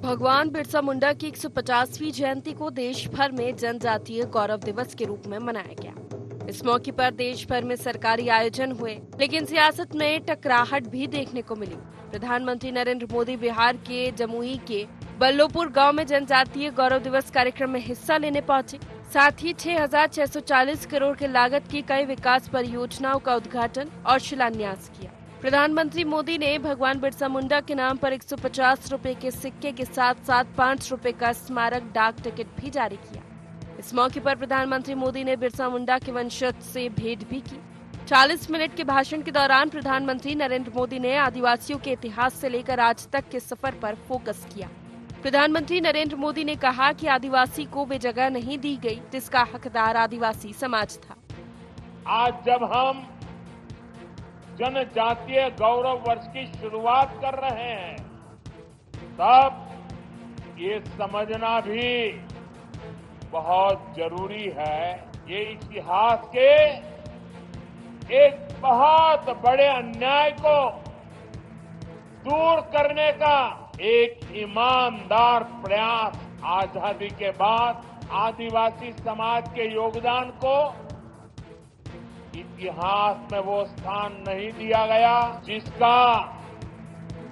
भगवान बिरसा मुंडा की 150वीं जयंती को देश भर में जनजातीय गौरव दिवस के रूप में मनाया गया। इस मौके पर देश भर में सरकारी आयोजन हुए, लेकिन सियासत में टकराहट भी देखने को मिली। प्रधानमंत्री नरेंद्र मोदी बिहार के जमुई के बल्लोपुर गांव में जनजातीय गौरव दिवस कार्यक्रम में हिस्सा लेने पहुंचे। साथ ही 6,640 करोड़ की लागत की कई विकास परियोजनाओं का उद्घाटन और शिलान्यास किया। प्रधानमंत्री मोदी ने भगवान बिरसा मुंडा के नाम पर 150 रुपए के सिक्के के साथ साथ 5 रुपए का स्मारक डाक टिकट भी जारी किया। इस मौके पर प्रधानमंत्री मोदी ने बिरसा मुंडा के वंशज से भेंट भी की। 40 मिनट के भाषण के दौरान प्रधानमंत्री नरेंद्र मोदी ने आदिवासियों के इतिहास से लेकर आज तक के सफर पर फोकस किया। प्रधानमंत्री नरेंद्र मोदी ने कहा कि आदिवासी को वे जगह नहीं दी गई जिसका हकदार आदिवासी समाज था। आज जब हम जनजातीय गौरव वर्ष की शुरुआत कर रहे हैं, तब ये समझना भी बहुत जरूरी है, ये इतिहास के एक बहुत बड़े अन्याय को दूर करने का एक ईमानदार प्रयास। आजादी के बाद आदिवासी समाज के योगदान को इतिहास में वो स्थान नहीं दिया गया जिसका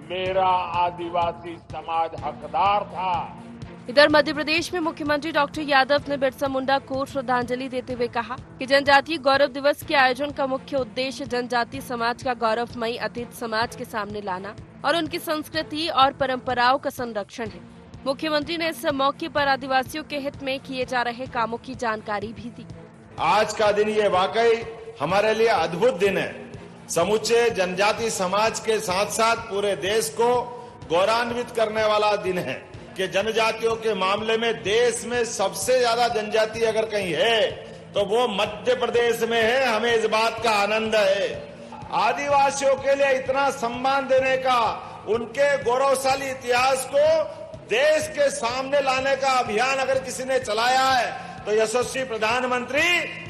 मेरा आदिवासी समाज हकदार था। इधर मध्य प्रदेश में मुख्यमंत्री डॉक्टर यादव ने बिरसा मुंडा को श्रद्धांजलि देते हुए कहा कि जनजातीय गौरव दिवस के आयोजन का मुख्य उद्देश्य जनजातीय समाज का गौरवमयी अतीत समाज के सामने लाना और उनकी संस्कृति और परंपराओं का संरक्षण है। मुख्यमंत्री ने इस मौके पर आदिवासियों के हित में किए जा रहे कामों की जानकारी भी दी। आज का दिन ये वाकई हमारे लिए अद्भुत दिन है। समूचे जनजाति समाज के साथ साथ पूरे देश को गौरवान्वित करने वाला दिन है कि जनजातियों के मामले में देश में सबसे ज्यादा जनजाति अगर कहीं है तो वो मध्य प्रदेश में है। हमें इस बात का आनंद है। आदिवासियों के लिए इतना सम्मान देने का, उनके गौरवशाली इतिहास को देश के सामने लाने का अभियान अगर किसी ने चलाया है तो यशस्वी प्रधानमंत्री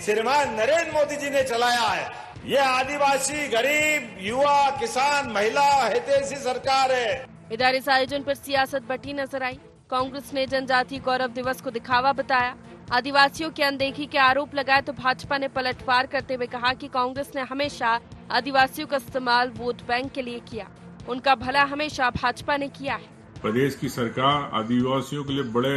श्रीमान नरेंद्र मोदी जी ने चलाया है। ये आदिवासी, गरीब, युवा, किसान, महिला हितैषी सरकार है। इधर इस आयोजन पर सियासत बटी नजर आई। कांग्रेस ने जनजातीय गौरव दिवस को दिखावा बताया। आदिवासियों की अनदेखी के आरोप लगाए तो भाजपा ने पलटवार करते हुए कहा कि कांग्रेस ने हमेशा आदिवासियों का इस्तेमाल वोट बैंक के लिए किया, उनका भला हमेशा भाजपा ने किया है। प्रदेश की सरकार आदिवासियों के लिए बड़े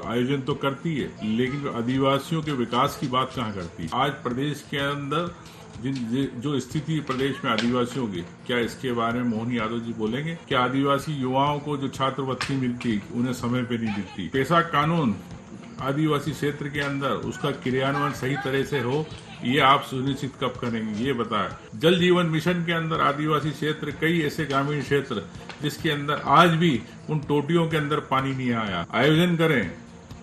आयोजन तो करती है, लेकिन आदिवासियों के विकास की बात कहाँ करती है। आज प्रदेश के अंदर जो स्थिति प्रदेश में आदिवासियों की, क्या इसके बारे में मोहन यादव जी बोलेंगे? क्या आदिवासी युवाओं को जो छात्रवृत्ति मिलती उन्हें समय पे नहीं मिलती? पैसा कानून आदिवासी क्षेत्र के अंदर उसका क्रियान्वयन सही तरह से हो, ये आप सुनिश्चित कब करेंगे, ये बताएं। जल जीवन मिशन के अंदर आदिवासी क्षेत्र, कई ऐसे ग्रामीण क्षेत्र जिसके अंदर आज भी उन टोटियों के अंदर पानी नहीं आया। आयोजन करें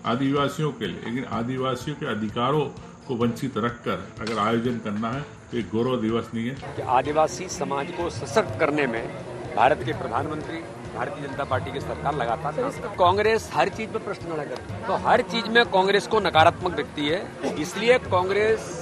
आदिवासियों के लिए, लेकिन आदिवासियों के अधिकारों को वंचित रखकर अगर आयोजन करना है तो एक गौरव दिवस नहीं है। कि आदिवासी समाज को सशक्त करने में भारत के प्रधानमंत्री, भारतीय जनता पार्टी की सरकार लगातार, कांग्रेस हर चीज में प्रश्न खड़ा करती है, तो हर चीज में कांग्रेस को नकारात्मक दिखती है। इसलिए कांग्रेस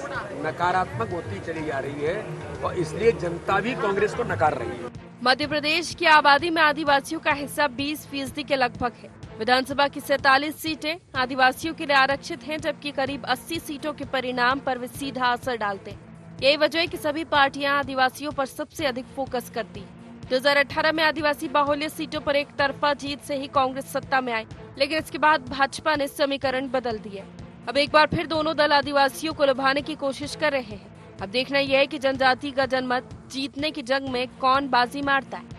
नकारात्मक होती चली जा रही है और इसलिए जनता भी कांग्रेस को नकार रही है। मध्य प्रदेश की आबादी में आदिवासियों का हिस्सा 20% के लगभग है। विधानसभा की 47 सीटें आदिवासियों के लिए आरक्षित हैं, जबकि करीब 80 सीटों के परिणाम पर वे सीधा असर डालते हैं। यही वजह है कि सभी पार्टियां आदिवासियों पर सबसे अधिक फोकस करती हैं। 2018 में आदिवासी बाहुल्य सीटों पर एक तरफा जीत से ही कांग्रेस सत्ता में आई, लेकिन इसके बाद भाजपा ने समीकरण बदल दिया। अब एक बार फिर दोनों दल आदिवासियों को लुभाने की कोशिश कर रहे हैं। अब देखना यह है कि जनजाति का जनमत जीतने की जंग में कौन बाजी मारता है।